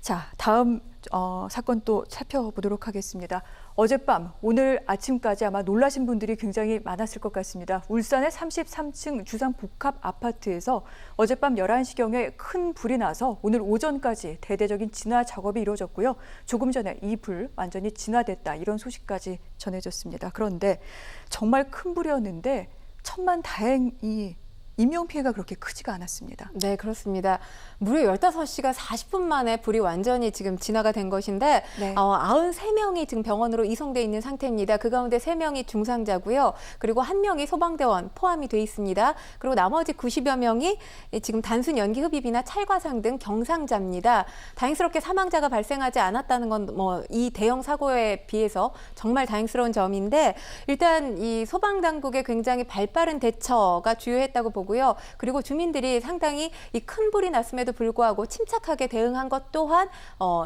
자, 다음 사건 또 살펴보도록 하겠습니다. 어젯밤, 오늘 아침까지 아마 놀라신 분들이 굉장히 많았을 것 같습니다. 울산의 33층 주상복합 아파트에서 어젯밤 11시경에 큰 불이 나서 오늘 오전까지 대대적인 진화 작업이 이루어졌고요. 조금 전에 이 불 완전히 진화됐다, 이런 소식까지 전해졌습니다. 그런데 정말 큰 불이었는데 천만다행히 인명피해가 그렇게 크지가 않았습니다. 네, 그렇습니다. 무려 15시간 40분 만에 불이 완전히 지금 진화가 된 것인데 네. 93명이 지금 병원으로 이송돼 있는 상태입니다. 그 가운데 3명이 중상자고요. 그리고 1명이 소방대원 포함이 돼 있습니다. 그리고 나머지 90여 명이 지금 단순 연기 흡입이나 찰과상 등 경상자입니다. 다행스럽게 사망자가 발생하지 않았다는 건 이 대형 사고에 비해서 정말 다행스러운 점인데, 일단 이 소방당국의 굉장히 발빠른 대처가 주요했다고 보고요. 그리고 주민들이 상당히 이 큰 불이 났음에도 불구하고 침착하게 대응한 것 또한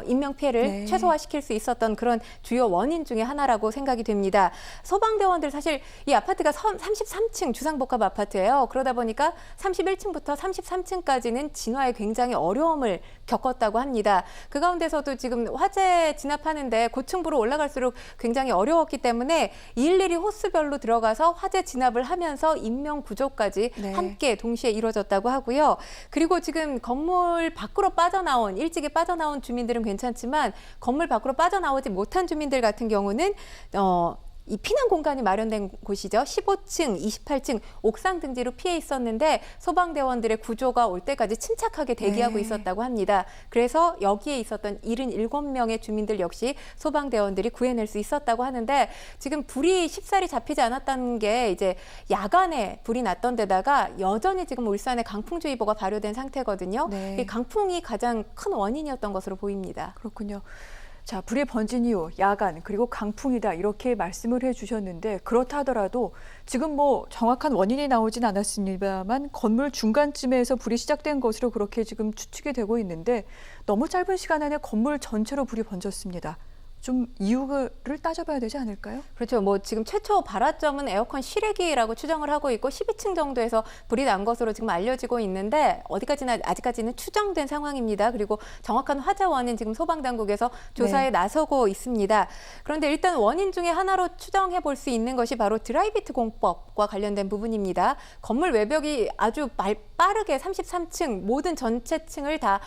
인명피해를 최소화시킬 수 있었던 그런 주요 원인 중에 하나라고 생각이 됩니다. 소방대원들, 사실 이 아파트가 33층 주상복합 아파트예요. 그러다 보니까 31층부터 33층까지는 진화에 굉장히 어려움을 겪었다고 합니다. 그 가운데서도 지금 화재 진압하는데 고층부로 올라갈수록 굉장히 어려웠기 때문에 일일이 호수별로 들어가서 화재 진압을 하면서 인명 구조까지 함께 동시에 이루어졌다고 하고요. 그리고 지금 건물 밖으로 일찍이 빠져나온 주민들은 괜찮지만 건물 밖으로 빠져나오지 못한 주민들 같은 경우는 이 피난 공간이 마련된 곳이죠. 15층, 28층 옥상 등지로 피해 있었는데 소방대원들의 구조가 올 때까지 침착하게 대기하고 있었다고 합니다. 그래서 여기에 있었던 77명의 주민들 역시 소방대원들이 구해낼 수 있었다고 하는데, 지금 불이 쉽사리 잡히지 않았다는 게 이제 야간에 불이 났던 데다가 여전히 지금 울산에 강풍주의보가 발효된 상태거든요. 이 강풍이 가장 큰 원인이었던 것으로 보입니다. 그렇군요. 자, 불이 번진 이유, 야간, 그리고 강풍이다, 이렇게 말씀을 해주셨는데, 그렇다 하더라도 지금 정확한 원인이 나오진 않았습니다만 건물 중간쯤에서 불이 시작된 것으로 그렇게 지금 추측이 되고 있는데, 너무 짧은 시간 안에 건물 전체로 불이 번졌습니다. 좀 이유를 따져봐야 되지 않을까요? 그렇죠. 지금 최초 발화점은 에어컨 실외기라고 추정을 하고 있고 12층 정도에서 불이 난 것으로 지금 알려지고 있는데, 어디까지나 아직까지는 추정된 상황입니다. 그리고 정확한 화재 원인 지금 소방당국에서 조사에 나서고 있습니다. 그런데 일단 원인 중에 하나로 추정해 볼 수 있는 것이 바로 드라이비트 공법과 관련된 부분입니다. 건물 외벽이 아주 빠르게 33층 모든 전체 층을 다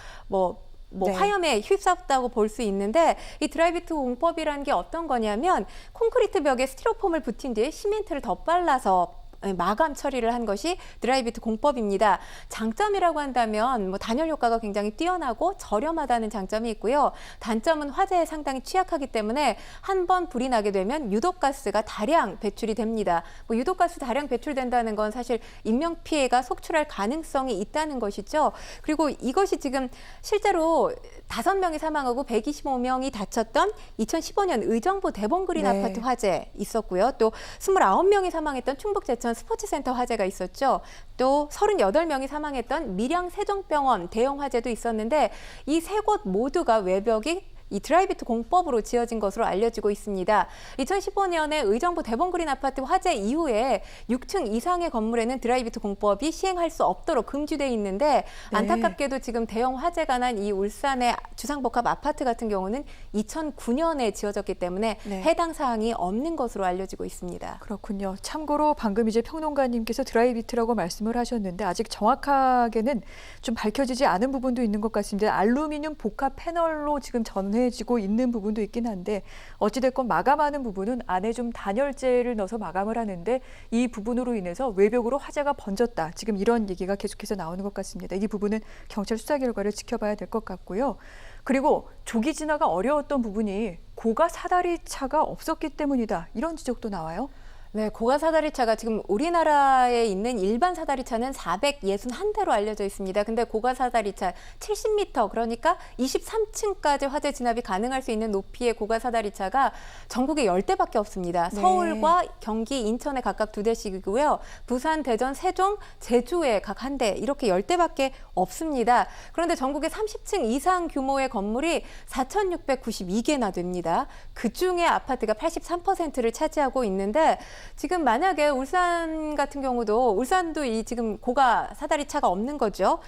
화염에 휩싸였다고 볼 수 있는데, 이 드라이비트 공법이라는 게 어떤 거냐면 콘크리트 벽에 스티로폼을 붙인 뒤에 시멘트를 덧발라서 마감 처리를 한 것이 드라이비트 공법입니다. 장점이라고 한다면 단열 효과가 굉장히 뛰어나고 저렴하다는 장점이 있고요. 단점은 화재에 상당히 취약하기 때문에 한 번 불이 나게 되면 유독가스가 다량 배출이 됩니다. 유독가스 다량 배출된다는 건 사실 인명피해가 속출할 가능성이 있다는 것이죠. 그리고 이것이 지금 실제로 5명이 사망하고 125명이 다쳤던 2015년 의정부 대본그린 아파트 화재 있었고요. 또 29명이 사망했던 충북제천 스포츠센터 화재가 있었죠. 또 38명이 사망했던 밀양 세종병원 대형 화재도 있었는데, 이 세 곳 모두가 외벽이 이 드라이비트 공법으로 지어진 것으로 알려지고 있습니다. 2015년에 의정부 대본그린 아파트 화재 이후에 6층 이상의 건물에는 드라이비트 공법이 시행할 수 없도록 금지돼 있는데, 안타깝게도 지금 대형 화재가 난 이 울산의 주상복합 아파트 같은 경우는 2009년에 지어졌기 때문에 해당 사항이 없는 것으로 알려지고 있습니다. 그렇군요. 참고로 방금 이제 평론가님께서 드라이비트라고 말씀을 하셨는데, 아직 정확하게는 좀 밝혀지지 않은 부분도 있는 것 같습니다. 알루미늄 복합 패널로 지금 전해지고 있는 부분도 있긴 한데, 어찌됐건 마감하는 부분은 안에 좀 단열재를 넣어서 마감을 하는데, 이 부분으로 인해서 외벽으로 화재가 번졌다, 지금 이런 얘기가 계속해서 나오는 것 같습니다. 이 부분은 경찰 수사 결과를 지켜봐야 될 것 같고요. 그리고 조기 진화가 어려웠던 부분이 고가 사다리 차가 없었기 때문이다, 이런 지적도 나와요. 네, 고가 사다리차가 지금 우리나라에 있는 일반 사다리차는 461대로 알려져 있습니다. 근데 고가 사다리차 70m, 그러니까 23층까지 화재 진압이 가능할 수 있는 높이의 고가 사다리차가 전국에 10대밖에 없습니다. 서울과 경기, 인천에 각각 2대씩이고요. 부산, 대전, 세종, 제주에 각 1대, 이렇게 10대밖에 없습니다. 그런데 전국에 30층 이상 규모의 건물이 4,692개나 됩니다. 그중에 아파트가 83%를 차지하고 있는데, 지금 만약에 울산 같은 경우도, 울산도 이 지금 고가 사다리차가 없는 거죠.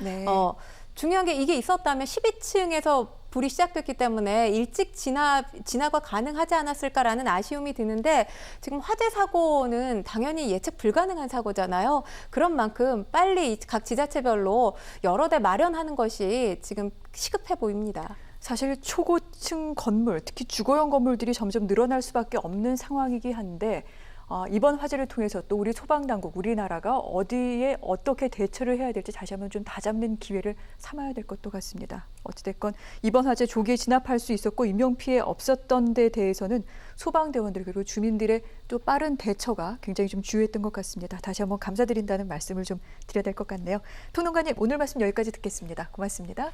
중요한 게 이게 있었다면 12층에서 불이 시작됐기 때문에 일찍 진화가 가능하지 않았을까라는 아쉬움이 드는데 지금 화재 사고는 당연히 예측 불가능한 사고잖아요. 그런 만큼 빨리 각 지자체별로 여러 대 마련하는 것이 지금 시급해 보입니다. 사실 초고층 건물, 특히 주거용 건물들이 점점 늘어날 수밖에 없는 상황이긴 한데 이번 화재를 통해서 또 우리 소방당국, 우리나라가 어디에 어떻게 대처를 해야 될지 다시 한번 좀 다잡는 기회를 삼아야 될 것도 같습니다. 어찌됐건 이번 화재 조기에 진압할 수 있었고 인명피해 없었던 데 대해서는 소방대원들 그리고 주민들의 또 빠른 대처가 굉장히 좀 주요했던 것 같습니다. 다시 한번 감사드린다는 말씀을 좀 드려야 될 것 같네요. 평론가님, 오늘 말씀 여기까지 듣겠습니다. 고맙습니다.